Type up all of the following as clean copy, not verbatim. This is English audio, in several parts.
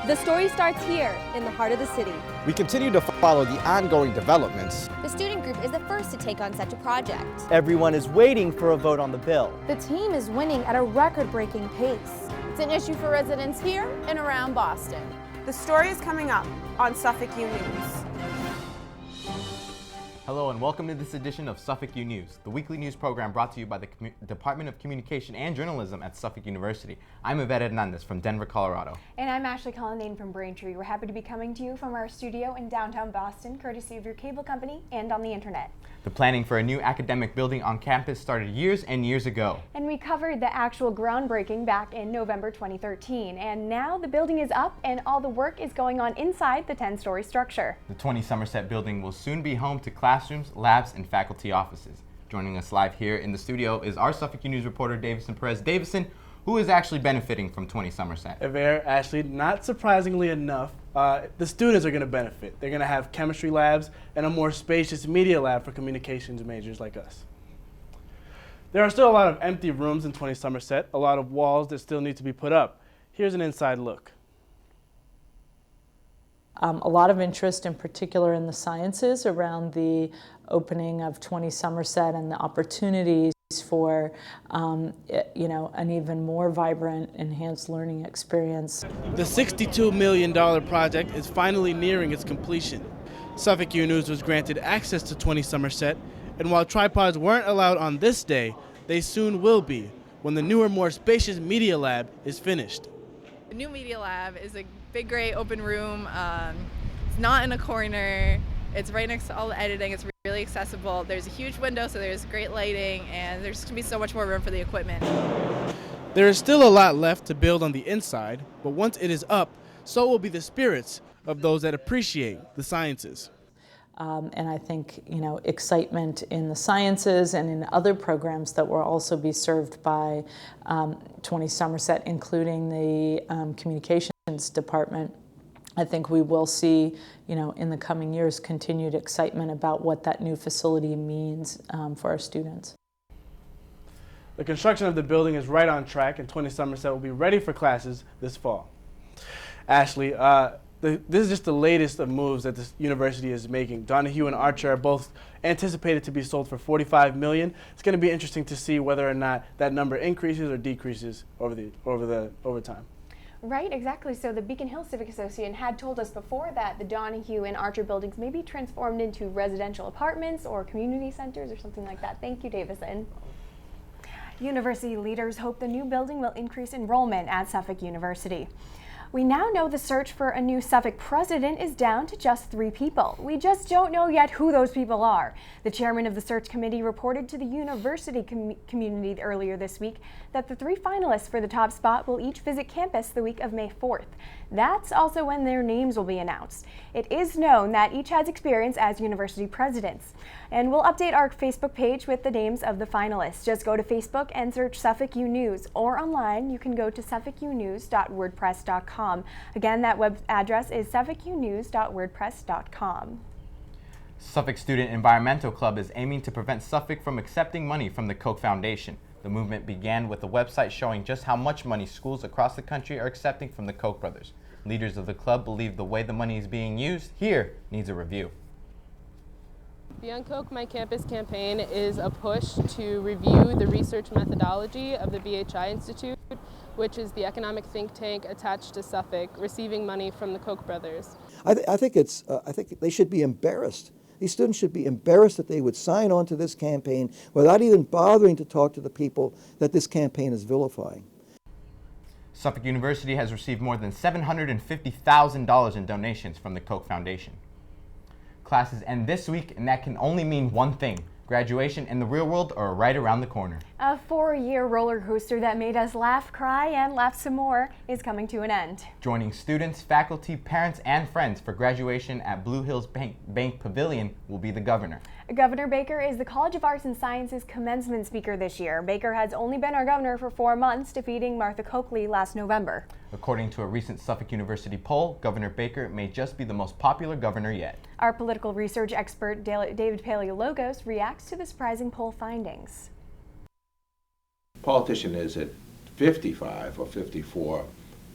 The story starts here, in the heart of the city. We continue to follow the ongoing developments. The student group is the first to take on such a project. Everyone is waiting for a vote on the bill. The team is winning at a record-breaking pace. It's an issue for residents here and around Boston. The story is coming up on Suffolk U News. Hello and welcome to this edition of Suffolk U News, the weekly news program brought to you by the Department of Communication and Journalism at Suffolk University. I'm Yvette Hernandez from Denver, Colorado. And I'm Ashley Cullinane from Braintree. We're happy to be coming to you from our studio in downtown Boston, courtesy of your cable company and on the internet. The planning for a new academic building on campus started years and years ago. And we covered the actual groundbreaking back in November 2013. And now the building is up and all the work is going on inside the 10-story structure. The 20 Somerset building will soon be home to classrooms, labs, and faculty offices. Joining us live here in the studio is our Suffolk U News reporter, Davison Perez. Davison, who is actually benefiting from 20 Somerset? Yvette, Ashley, not surprisingly enough, the students are going to benefit. They're going to have chemistry labs and a more spacious media lab for communications majors like us. There are still a lot of empty rooms in 20 Somerset, a lot of walls that still need to be put up. Here's an inside look. A lot of interest, in particular in the sciences, around the opening of 20 Somerset and the opportunities for an even more vibrant, enhanced learning experience. The $62 million project is finally nearing its completion. Suffolk U News was granted access to 20 Somerset, and while tripods weren't allowed on this day, they soon will be when the newer, more spacious media lab is finished. The new media lab is a big, great open room. It's not in a corner. It's right next to all the editing. It's really accessible. There's a huge window, so there's great lighting, and there's going to be so much more room for the equipment. There is still a lot left to build on the inside, but once it is up, so will be the spirits of those that appreciate the sciences. And I think, excitement in the sciences and in other programs that will also be served by 20 Somerset, including the communications department. I think we will see, in the coming years, continued excitement about what that new facility means for our students. The construction of the building is right on track, and 20 Somerset will be ready for classes this fall. Ashley, this is just the latest of moves that this university is making. Donahue and Archer are both anticipated to be sold for $45 million. It's going to be interesting to see whether or not that number increases or decreases over time. Right, exactly. So the Beacon Hill Civic Association had told us before that the Donahue and Archer buildings may be transformed into residential apartments or community centers or something like that. Thank you, Davison. University leaders hope the new building will increase enrollment at Suffolk University. We now know the search for a new Suffolk president is down to just 3 people. We just don't know yet who those people are. The chairman of the search committee reported to the university community earlier this week that the 3 finalists for the top spot will each visit campus the week of May 4th. That's also when their names will be announced. It is known that each has experience as university presidents. And we'll update our Facebook page with the names of the finalists. Just go to Facebook and search Suffolk U News, or online you can go to suffolkunews.wordpress.com. Again, that web address is suffolkunews.wordpress.com. Suffolk Student Environmental Club is aiming to prevent Suffolk from accepting money from the Koch Foundation. The movement began with a website showing just how much money schools across the country are accepting from the Koch brothers. Leaders of the club believe the way the money is being used here needs a review. The Unkoch My Campus campaign is a push to review the research methodology of the BHI Institute, which is the economic think tank attached to Suffolk, receiving money from the Koch brothers. I think they should be embarrassed. These students should be embarrassed that they would sign on to this campaign without even bothering to talk to the people that this campaign is vilifying. Suffolk University has received more than $750,000 in donations from the Koch Foundation. Classes end this week, and that can only mean one thing. Graduation and the real world are right around the corner. A 4-year roller coaster that made us laugh, cry, and laugh some more is coming to an end. Joining students, faculty, parents, and friends for graduation at Blue Hills Bank Pavilion will be the governor. Governor Baker is the College of Arts and Sciences commencement speaker this year. Baker has only been our governor for 4 months, defeating Martha Coakley last November. According to a recent Suffolk University poll, Governor Baker may just be the most popular governor yet. Our political research expert, David Paleologos, reacts to the surprising poll findings. Politician is at 55 or 54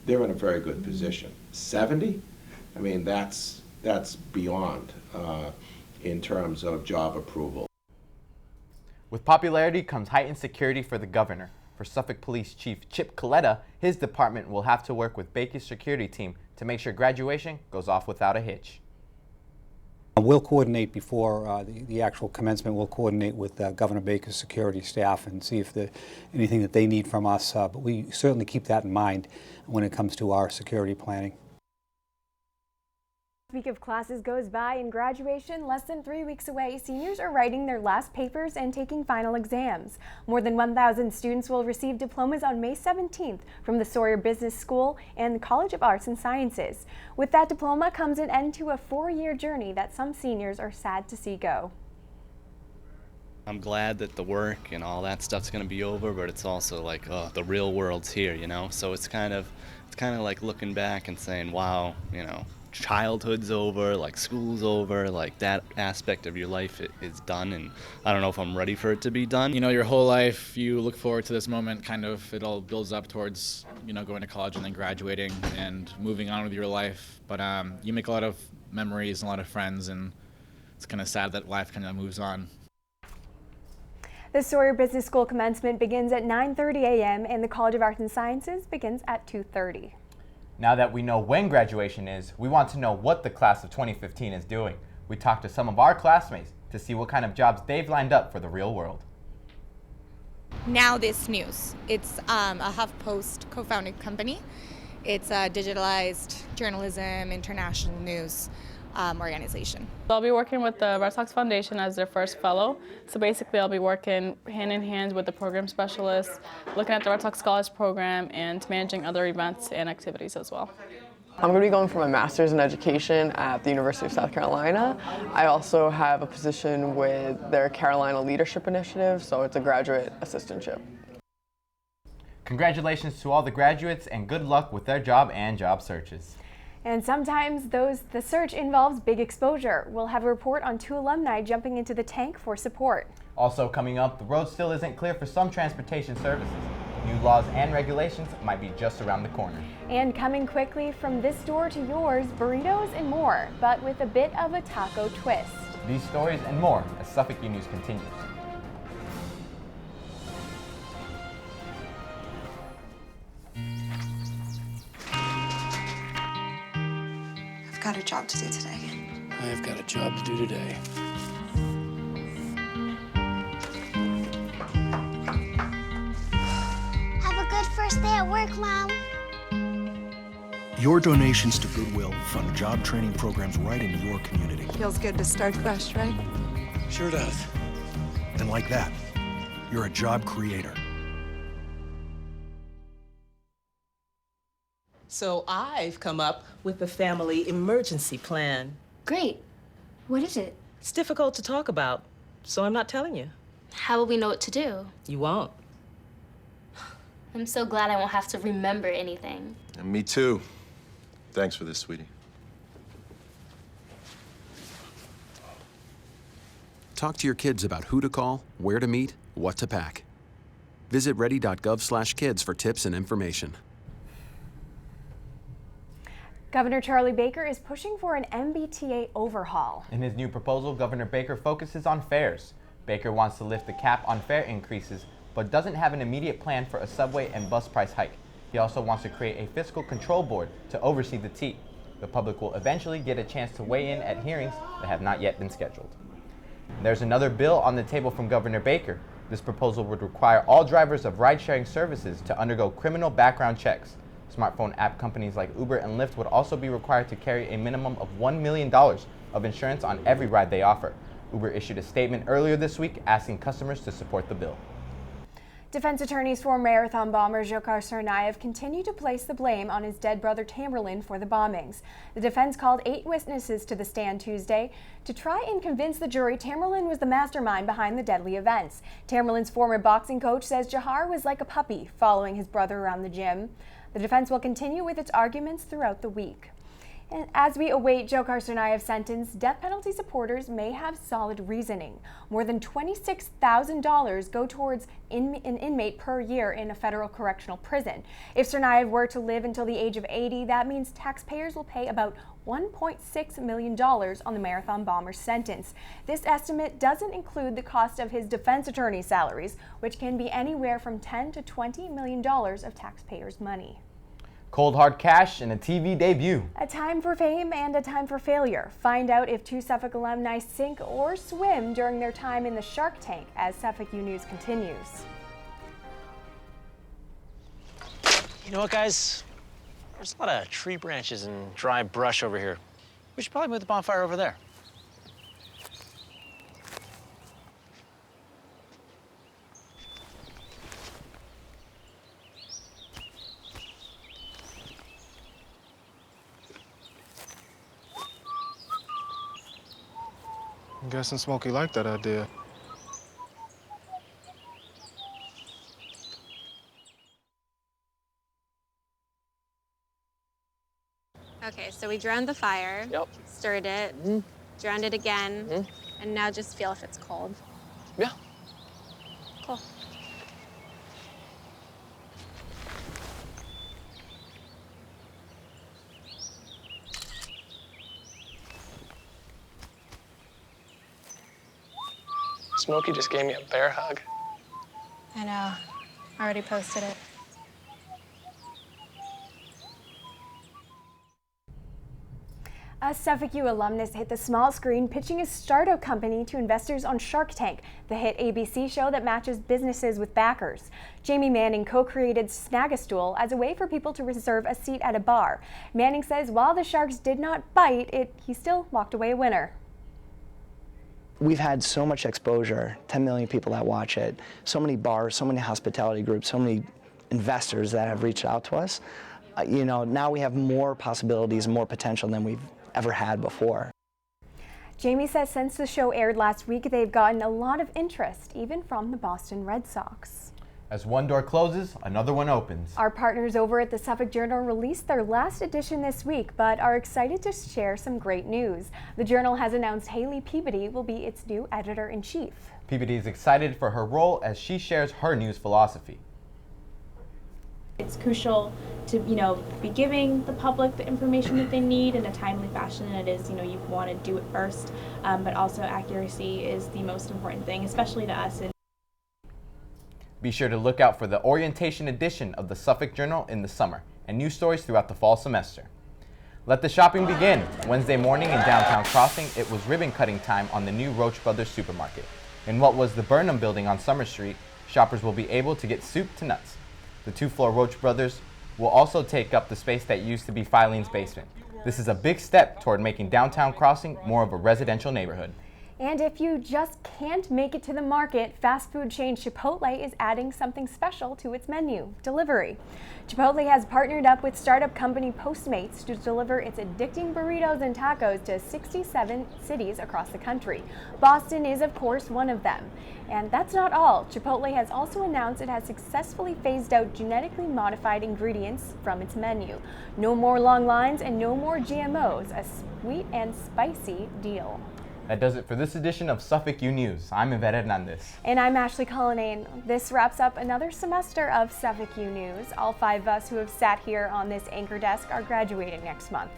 they're in a very good position. 70? I mean, that's beyond in terms of job approval. With popularity comes heightened security for the governor. For Suffolk Police Chief Chip Coletta, his department will have to work with Baker's security team to make sure graduation goes off without a hitch. We'll coordinate before the actual commencement. We'll coordinate with Governor Baker's security staff and see if there's anything that they need from us. But we certainly keep that in mind when it comes to our security planning. Week of classes goes by and graduation less than 3 weeks away. Seniors are writing their last papers and taking final exams. More than 1,000 students will receive diplomas on May 17th from the Sawyer Business School and the College of Arts and Sciences. With that diploma comes an end to a 4-year journey that some seniors are sad to see go. I'm glad that the work and all that stuff's going to be over, but it's also like, oh, the real world's here, you know? So it's kind of like looking back and saying, wow, you know, childhood's over, like school's over, like that aspect of your life is done, and I don't know if I'm ready for it to be done. You know, your whole life you look forward to this moment, kind of it all builds up towards, you know, going to college and then graduating and moving on with your life, but you make a lot of memories and a lot of friends, and it's kind of sad that life kind of moves on. The Sawyer Business School commencement begins at 9:30 a.m. and the College of Arts and Sciences begins at 2:30. Now that we know when graduation is, we want to know what the class of 2015 is doing. We talked to some of our classmates to see what kind of jobs they've lined up for the real world. Now This News. It's a HuffPost co-founded company. It's a digitalized journalism, international news organization. I'll be working with the Red Sox Foundation as their first fellow. So basically I'll be working hand in hand with the program specialists, looking at the Red Sox Scholars Program and managing other events and activities as well. I'm going to be going for my master's in education at the University of South Carolina. I also have a position with their Carolina Leadership Initiative, so it's a graduate assistantship. Congratulations to all the graduates and good luck with their job and job searches. And sometimes the search involves big exposure. We'll have a report on 2 alumni jumping into the tank for support. Also coming up, the road still isn't clear for some transportation services. New laws and regulations might be just around the corner. And coming quickly from this door to yours, burritos and more, but with a bit of a taco twist. These stories and more as Suffolk U News continues. I've got a job to do today. I've got a job to do today. Have a good first day at work, Mom. Your donations to Goodwill fund job training programs right in your community. Feels good to start fresh, right? Sure does. And like that, you're a job creator. So I've come up with a family emergency plan. Great. What is it? It's difficult to talk about, so I'm not telling you. How will we know what to do? You won't. I'm so glad I won't have to remember anything. And me too. Thanks for this, sweetie. Talk to your kids about who to call, where to meet, what to pack. Visit ready.gov/kids for tips and information. Governor Charlie Baker is pushing for an MBTA overhaul. In his new proposal, Governor Baker focuses on fares. Baker wants to lift the cap on fare increases, but doesn't have an immediate plan for a subway and bus price hike. He also wants to create a fiscal control board to oversee the T. The public will eventually get a chance to weigh in at hearings that have not yet been scheduled. There's another bill on the table from Governor Baker. This proposal would require all drivers of ride-sharing services to undergo criminal background checks. Smartphone app companies like Uber and Lyft would also be required to carry a minimum of $1 million of insurance on every ride they offer. Uber issued a statement earlier this week asking customers to support the bill. Defense attorneys for marathon bomber Dzhokhar Tsarnaev continue to place the blame on his dead brother Tamerlan for the bombings. The defense called 8 witnesses to the stand Tuesday to try and convince the jury Tamerlan was the mastermind behind the deadly events. Tamerlan's former boxing coach says Dzhokhar was like a puppy following his brother around the gym. The defense will continue with its arguments throughout the week. And as we await Joe Carcernaev's sentence, death penalty supporters may have solid reasoning. More than $26,000 go towards an inmate per year in a federal correctional prison. If Tsarnaev were to live until the age of 80, that means taxpayers will pay about $1.6 million on the marathon bomber's sentence. This estimate doesn't include the cost of his defense attorney's salaries, which can be anywhere from $10 to $20 million of taxpayers' money. Cold hard cash and a TV debut. A time for fame and a time for failure. Find out if two Suffolk alumni sink or swim during their time in the Shark Tank as Suffolk U News continues. You know what, guys? There's a lot of tree branches and dry brush over here. We should probably move the bonfire over there. I'm guessing Smokey liked that idea. Okay, so we drowned the fire, stirred it, drowned it again, and now just feel if it's cold. Yeah. Cool. Smokey just gave me a bear hug. I know. I already posted it. A Suffolk U alumnus hit the small screen pitching his startup company to investors on Shark Tank, the hit ABC show that matches businesses with backers. Jamie Manning co-created Snag-a-Stool as a way for people to reserve a seat at a bar. Manning says while the sharks did not bite, he still walked away a winner. We've had so much exposure, 10 million people that watch it, so many bars, so many hospitality groups, so many investors that have reached out to us. You know, now we have more possibilities and more potential than we've ever had before. Jamie says since the show aired last week, they've gotten a lot of interest, even from the Boston Red Sox. As one door closes, another one opens. Our partners over at the Suffolk Journal released their last edition this week, but are excited to share some great news. The Journal has announced Haley Peabody will be its new editor-in-chief. Peabody is excited for her role as she shares her news philosophy. It's crucial to, be giving the public the information that they need in a timely fashion, and it is, you want to do it first, but also accuracy is the most important thing, especially to us. Be sure to look out for the orientation edition of the Suffolk Journal in the summer and news stories throughout the fall semester. Let the shopping begin. Wednesday morning in downtown Crossing, it was ribbon cutting time on the new Roach Brothers supermarket. In what was the Burnham building on Summer Street, shoppers will be able to get soup to nuts. The two-floor Roach Brothers will also take up the space that used to be Filene's basement. This is a big step toward making downtown Crossing more of a residential neighborhood. And if you just can't make it to the market, fast food chain Chipotle is adding something special to its menu: delivery. Chipotle has partnered up with startup company Postmates to deliver its addicting burritos and tacos to 67 cities across the country. Boston is, of course, one of them. And that's not all. Chipotle has also announced it has successfully phased out genetically modified ingredients from its menu. No more long lines and no more GMOs, a sweet and spicy deal. That does it for this edition of Suffolk U News. I'm Yvette Hernandez. And I'm Ashley Cullinane. This wraps up another semester of Suffolk U News. All 5 of us who have sat here on this anchor desk are graduating next month.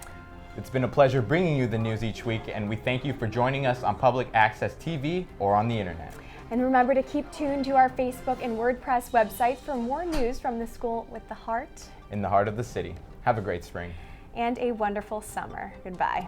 It's been a pleasure bringing you the news each week, and we thank you for joining us on Public Access TV or on the internet. And remember to keep tuned to our Facebook and WordPress websites for more news from the school with the heart in the heart of the city. Have a great spring. And a wonderful summer. Goodbye.